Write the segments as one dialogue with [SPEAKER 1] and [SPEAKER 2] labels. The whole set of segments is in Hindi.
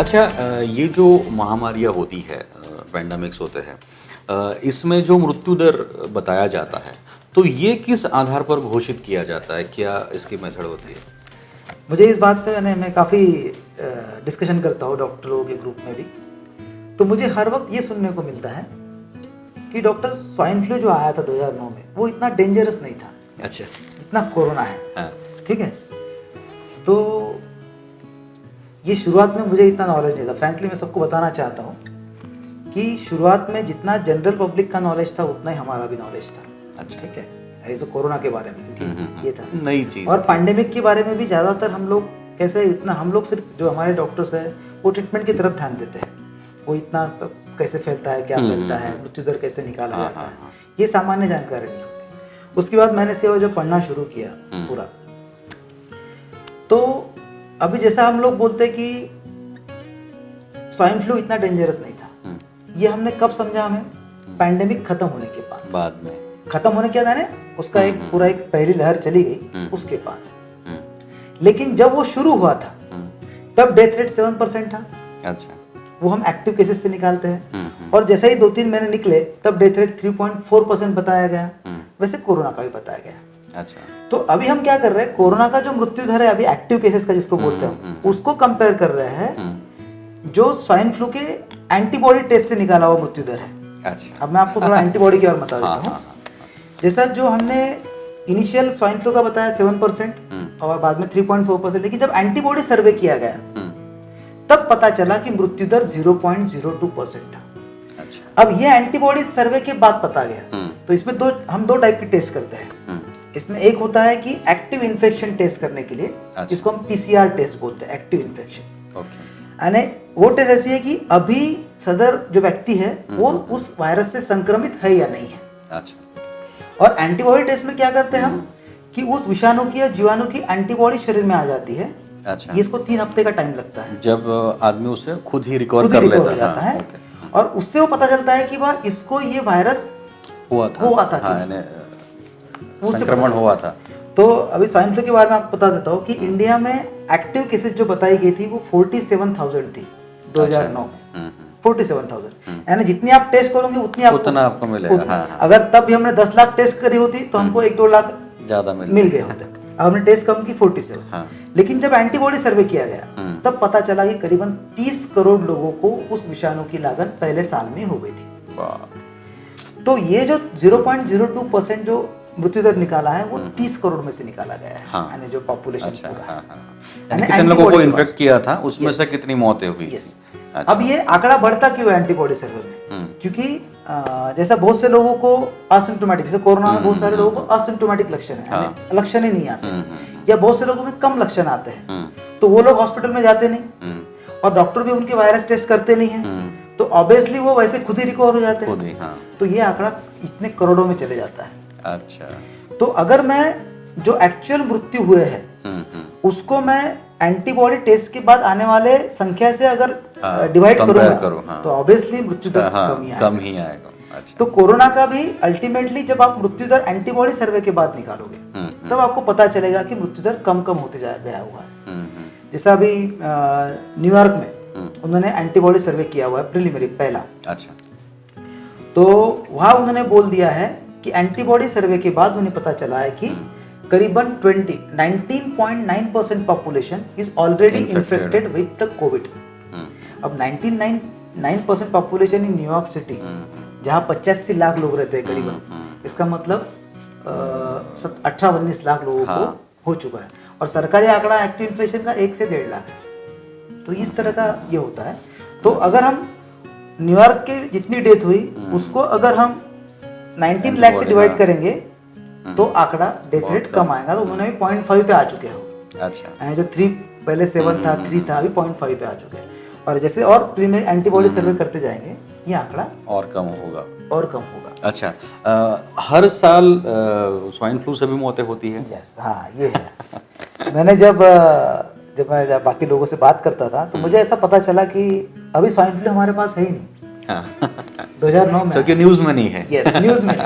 [SPEAKER 1] अच्छा, ये जो महामारियाँ होती है, पैंडेमिक्स होते हैं, इसमें जो मृत्यु दर बताया जाता है, तो ये किस आधार पर घोषित किया जाता है? क्या इसकी मेथड होती है?
[SPEAKER 2] मुझे इस बात पे मैं काफ़ी डिस्कशन करता हूँ डॉक्टरों के ग्रुप में भी। तो मुझे हर वक्त ये सुनने को मिलता है कि डॉक्टर स्वाइन फ्लू जो आया था 2009 में वो इतना डेंजरस नहीं था
[SPEAKER 1] अच्छा।
[SPEAKER 2] जितना कोरोना है।
[SPEAKER 1] हाँ।
[SPEAKER 2] ठीक है, तो ये शुरुआत में मुझे इतना नॉलेज नहीं था। फ्रैंकली मैं सबको बताना चाहता हूँ कि शुरुआत में जितना जनरल पब्लिक का नॉलेज था उतना ही हमारा भी नॉलेज था।
[SPEAKER 1] अच्छा।
[SPEAKER 2] ठीक है, ये तो कोरोना के बारे में क्योंकि ये था
[SPEAKER 1] नई चीज
[SPEAKER 2] और
[SPEAKER 1] थी।
[SPEAKER 2] पैंडेमिक के बारे में भी ज़्यादातर हम लोग कैसे इतना हम लोग सिर्फ जो हमारे डॉक्टर्स हैं वो ट्रीटमेंट की तरफ ध्यान देते हैं। वो इतना कैसे फैलता है, क्या फैलता है, मृत्यु दर कैसे निकाला जाता है, ये सामान्य जानकारी नहीं होती। उसके बाद मैंने इसके जब पढ़ना शुरू किया पूरा, तो अभी जैसा हम लोग बोलते कि स्वाइन फ्लू इतना डेंजरस नहीं था, ये हमने कब समझा? हमें पैंडेमिक खत्म होने के बाद
[SPEAKER 1] में
[SPEAKER 2] खत्म होने के बाद उसका एक पूरा एक पहली लहर चली गई उसके बाद। लेकिन जब वो शुरू हुआ था तब डेथ रेट 7% था।
[SPEAKER 1] अच्छा।
[SPEAKER 2] वो हम एक्टिव केसेस से निकालते हैं और जैसे ही 2-3 महीने निकले तब डेथ रेट 3.4% बताया गया। वैसे कोरोना का भी बताया गया।
[SPEAKER 1] अच्छा।
[SPEAKER 2] तो अभी हम क्या कर रहे हैं, कोरोना का जो मृत्यु दर है अभी एक्टिव केसेस का जिसको बोलते हैं उसको कंपेयर कर रहे हैं जो स्वाइन फ्लू के एंटीबॉडी टेस्ट से निकाला हुआ मृत्यु दर है।
[SPEAKER 1] अच्छा।
[SPEAKER 2] अब मैं आपको थोड़ा एंटीबॉडी की और बता देता हूँ। जैसा जो हमने इनिशियल स्वाइन फ्लू का बताया 7% और बाद में 3.4%, लेकिन जब एंटीबॉडी सर्वे किया गया तब पता चला कि मृत्यु दर 0.02% था।
[SPEAKER 1] अच्छा।
[SPEAKER 2] अब ये एंटीबॉडी सर्वे के बाद पता गया। तो इसमें हम दो टाइप की टेस्ट करते हैं। इसमें एक होता है कि एक्टिव इन्फेक्शन टेस्ट करने के लिए, जिसको हम पीसीआर टेस्ट बोलते हैं, एक्टिव इन्फेक्शन। यानी वो टेस्ट ऐसी है कि अभी सदर जो व्यक्ति है वो उस वायरस से संक्रमित है या नहीं है। अच्छा। और एंटीबॉडी टेस्ट में क्या करते हैं हम कि उस विषाणु की या जीवाणु की एंटीबॉडी शरीर में आ जाती है। अच्छा। ये इसको 3 हफ्ते का टाइम लगता है,
[SPEAKER 1] जब आदमी उसे खुद ही रिकवर कर लेता है।
[SPEAKER 2] और उससे वो पता चलता है कि वह इसको ये वायरस हुआ था
[SPEAKER 1] संक्रमण हुआ था।
[SPEAKER 2] तो अभी स्वाइन फ्लू के बारे में आपको बता देता हूँ कि इंडिया में एक्टिव केसेस जो बताई गई थी वो 47,000 थी 2009 में। 47,000 यानी जितनी आप टेस्ट करोगे उतना
[SPEAKER 1] आपको मिलेगा।
[SPEAKER 2] अगर तब भी हमने 10 लाख टेस्ट करी होती तो हमको 1-2 लाख
[SPEAKER 1] ज्यादा
[SPEAKER 2] मिल गए होते। अब हमने टेस्ट कम की 47। लेकिन जब एंटीबॉडी सर्वे किया गया तब पता चला कि करीबन 30 करोड़ लोगों को उस विषाणु की लागत पहले साल में हो गई थी। तो ये जो 0.02% जो मृत्यु दर निकाला है वो 30 करोड़ में से निकाला गया है। यानी जो पॉपुलेशन
[SPEAKER 1] कितने लोगों को इन्फेक्ट किया था, उसमें से कितनी मौतें हुई।
[SPEAKER 2] अच्छा। अब ये आंकड़ा बढ़ता क्यों है एंटीबॉडी सर्वे में? क्योंकि जैसा बहुत से लोगों को असिम्प्टोमेटिक, जैसे कोरोना में बहुत सारे लोगों को असिम्प्टोमेटिक लक्षण है, लक्षण ही नहीं आते, या बहुत से लोगों में कम लक्षण आते हैं, तो वो लोग हॉस्पिटल में जाते नहीं और डॉक्टर भी उनके वायरस टेस्ट करते नहीं है, तो ऑब्वियसली वो वैसे खुद ही रिकवर हो जाते हैं। तो ये आंकड़ा इतने करोड़ों में चले जाता है। अच्छा। तो अगर मैं जो एक्चुअल मृत्यु हुए हैं उसको मैं एंटीबॉडी टेस्ट के बाद आने वाले संख्या से अगर डिवाइड करूंगा तो ऑब्वियसली मृत्यु दर कम ही आएगा। अच्छा। तो कोरोना का भी अल्टीमेटली जब आप मृत्यु दर एंटीबॉडी सर्वे के बाद निकालोगे तब आपको पता चलेगा कि मृत्यु दर कम होते गया हुआ है। जैसा अभी न्यूयॉर्क में उन्होंने एंटीबॉडी सर्वे किया हुआ है, प्रिलिमिनरी पहला। अच्छा। तो वहां उन्होंने बोल दिया है कि एंटीबॉडी सर्वे के बाद उन्हें पता चला है कि करीबन 19.9% population is already infected with the Covid. अब 19.9% पॉपुलेशन इन न्यूयॉर्क सिटी जहाँ 85 लाख लोग रहते हैं करीबन, इसका मतलब 18-19 लाख लोगों को हो चुका है। और सरकारी आंकड़ा एक्टिव इन्फेक्शन का 1 से 1.5 लाख है। तो इस तरह का ये होता है। तो अगर हम न्यूयॉर्क के जितनी डेथ हुई उसको अगर हम 19 लाख से डिवाइड करेंगे तो आंकड़ा डेथ रेट कम आएगा। तो उन्होंने भी 0.5 पे आ चुके हो। अच्छा। जो 3 पहले 7 था, 3 था, अभी 0.5 पे आ चुके हैं। और जैसे और प्रीमियर एंटीबॉडी सर्वे करते जाएंगे ये आंकड़ा और कम होगा।
[SPEAKER 1] अच्छा। हर साल स्वाइन फ्लू से भी मौतें होती है?
[SPEAKER 2] यस, हाँ ये है। मैंने जब मैं बाकी लोगों से बात करता था तो मुझे ऐसा पता चला कि अभी स्वाइन फ्लू हमारे पास है ही नहीं। 2009 में,
[SPEAKER 1] क्योंकि न्यूज में नहीं है।
[SPEAKER 2] यस, न्यूज में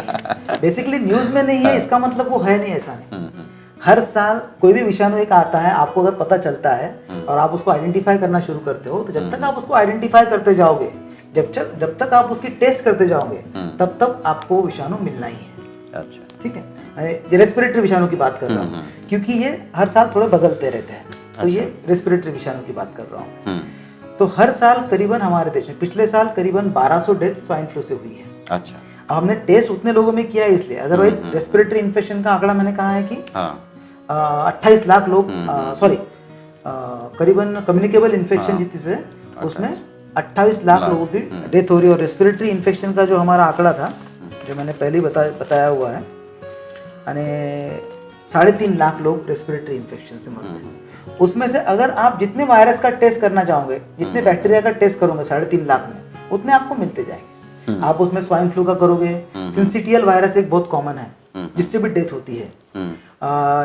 [SPEAKER 2] बेसिकली न्यूज में नहीं है, इसका मतलब वो है नहीं, ऐसा नहीं। हर साल कोई भी विषाणु एक आता है, आपको अगर पता चलता है और आप उसको आइडेंटिफाई करना शुरू करते हो, तो जब तक आप उसको आइडेंटिफाई करते जाओगे, जब तक आप उसकी टेस्ट करते जाओगे, तब तक आपको विषाणु मिलना ही है।
[SPEAKER 1] अच्छा।
[SPEAKER 2] ठीक है, मैं रेस्पिरेटरी विषाणु की बात कर रहा हूँ, क्योंकि ये हर साल थोड़े बदलते रहते हैं, तो ये रेस्पिरेटरी विषाणु की बात कर रहा हूँ। तो हर साल करीबन हमारे देश में पिछले साल करीबन 1200 डेथ स्वाइन फ्लू से हुई है।
[SPEAKER 1] अच्छा।
[SPEAKER 2] अब हमने टेस्ट उतने लोगों में किया है इसलिए, अदरवाइज रेस्पिरेटरी इन्फेक्शन का आंकड़ा मैंने कहा है कि 28 लाख लोग, सॉरी, करीबन कम्युनिकेबल इन्फेक्शन जितने उसमें 28 लाख लोगों की डेथ हो रही है। और रेस्पिरेटरी इन्फेक्शन का जो हमारा आंकड़ा था, जो मैंने पहले बताया हुआ है, यानी 3.5 लाख लोग रेस्पिरेटरी इन्फेक्शन से मरते हैं। उसमें से अगर आप जितने वायरस का टेस्ट करना चाहोगे, जितने बैक्टीरिया का टेस्ट करोगे 3.5 लाख में, उतने आपको मिलते जाएंगे। आप उसमें स्वाइन फ्लू का करोगे, सिंसिटियल वायरस एक बहुत कॉमन है जिससे भी डेथ होती है,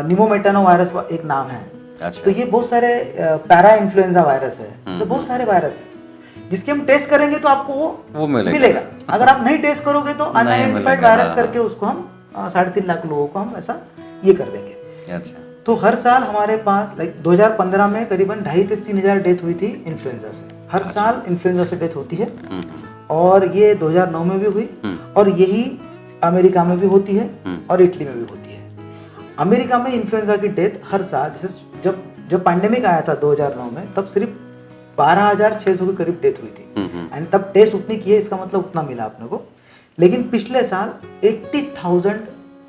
[SPEAKER 2] निमोमेटानो वायरस एक नाम है।
[SPEAKER 1] अच्छा।
[SPEAKER 2] तो ये बहुत सारे पैरा इन्फ्लुएंजा वायरस है, तो बहुत सारे वायरस है जिसके हम टेस्ट करेंगे तो आपको वो मिलेगा। अगर आप नहीं टेस्ट करोगे तो अनआइडेंटिफाइड वायरस करके उसको हम 3.5 लाख लोगों को हम ऐसा ये कर देंगे।
[SPEAKER 1] अच्छा।
[SPEAKER 2] तो हर साल हमारे पास 2015 में करीबन 2,500 से 3,000 डेथ हुई थी इन्फ्लुएंजा से। हर साल इन्फ्लुएंजा से डेथ होती है, और ये 2009 में भी हुई, और यही अमेरिका में भी होती है और इटली में भी होती है। अमेरिका में इन्फ्लुएंजा की डेथ हर साल, जैसे जब पैंडेमिक आया था 2009 में, तब सिर्फ 12,600 के करीब डेथ हुई थी, एंड तब टेस्ट उतनी की है, इसका मतलब उतना मिला अपने को। लेकिन पिछले साल 80,000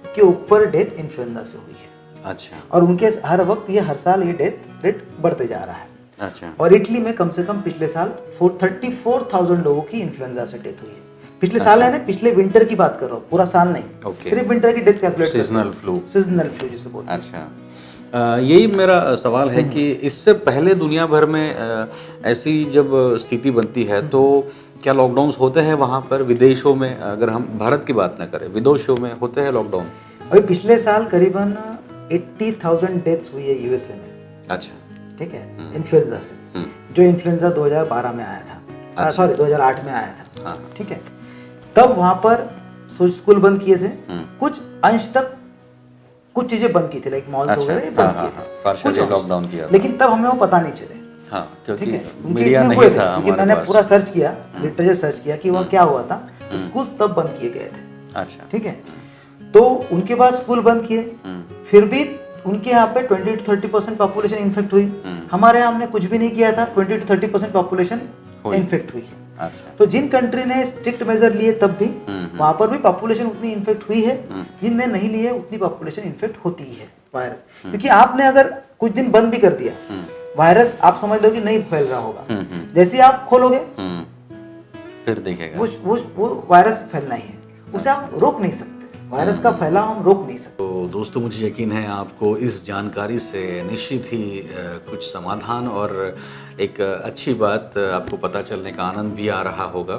[SPEAKER 2] के ऊपर डेथ इन्फ्लुएंजा से हुई है।
[SPEAKER 1] अच्छा।
[SPEAKER 2] और उनके हर वक्त ये हर साल ये डेथ रेट बढ़ते जा रहा है।
[SPEAKER 1] अच्छा।
[SPEAKER 2] और इटली में कम से कम पिछले साल 34,000 लोगों की इन्फ्लुएंजा से डेथ हुई है। पिछले साल है ना, पिछले विंटर की बात कर रहा हूँ, पूरा साल नहीं, सिर्फ विंटर की डेथ कैलकुलेट, सीजनल फ्लू जिसे बोलते हैं।
[SPEAKER 1] अच्छा। यही मेरा सवाल है कि इससे पहले दुनिया भर में ऐसी जब स्थिति बनती है तो क्या लॉकडाउन होते हैं वहाँ पर, विदेशों में? अगर हम भारत की बात ना करें, विदेशों में होते हैं लॉकडाउन?
[SPEAKER 2] अभी पिछले साल करीबन 80,000 डेथ्स हुई है यूएसए में।
[SPEAKER 1] अच्छा।
[SPEAKER 2] ठीक है, इन्फ्लुएंजा से, जो इन्फ्लुएंजा 2012 में आया था, सॉरी 2008 में आया था। ठीक है, तब वहां पर स्कूल बंद किए थे, कुछ अंश तक कुछ चीजें बंद की थी, लाइक मॉल्स वगैरह बंद किए थे,
[SPEAKER 1] पार्शियली लॉकडाउन किया था।
[SPEAKER 2] लेकिन तब हमें वो पता नहीं चले।
[SPEAKER 1] हाँ, क्योंकि
[SPEAKER 2] ठीक है,
[SPEAKER 1] मीडिया नहीं था हमारे पास।
[SPEAKER 2] मैंने पूरा सर्च किया, लिटरेचर सर्च किया कि वह क्या हुआ था, स्कूल तब बंद किए गए थे।
[SPEAKER 1] अच्छा।
[SPEAKER 2] ठीक है, तो उनके बाद स्कूल बंद किए, फिर भी उनके यहाँ पे 20 to 30% पॉपुलेशन इन्फेक्ट हुई। हमारे यहाँ हमने कुछ भी नहीं किया था, 20 to 30% पॉपुलेशन इन्फेक्ट हुई।
[SPEAKER 1] अच्छा।
[SPEAKER 2] तो जिन कंट्री ने स्ट्रिक्ट मेजर लिए तब भी वहां पर भी पॉपुलेशन उतनी इन्फेक्ट हुई है, जिनने नहीं लिए उतनी पॉपुलेशन इन्फेक्ट होती है वायरस। क्योंकि आपने अगर कुछ दिन बंद भी कर दिया, वायरस आप समझ लो कि नहीं फैल रहा होगा, जैसे आप खोलोगे
[SPEAKER 1] फिर देखेगा
[SPEAKER 2] वो वायरस फैलना ही है, उसे आप रोक नहीं सकते, वायरस का फैलाव हम रोक नहीं सकते।
[SPEAKER 1] तो दोस्तों, मुझे यकीन है आपको इस जानकारी से निश्चित ही कुछ समाधान और एक अच्छी बात आपको पता चलने का आनंद भी आ रहा होगा।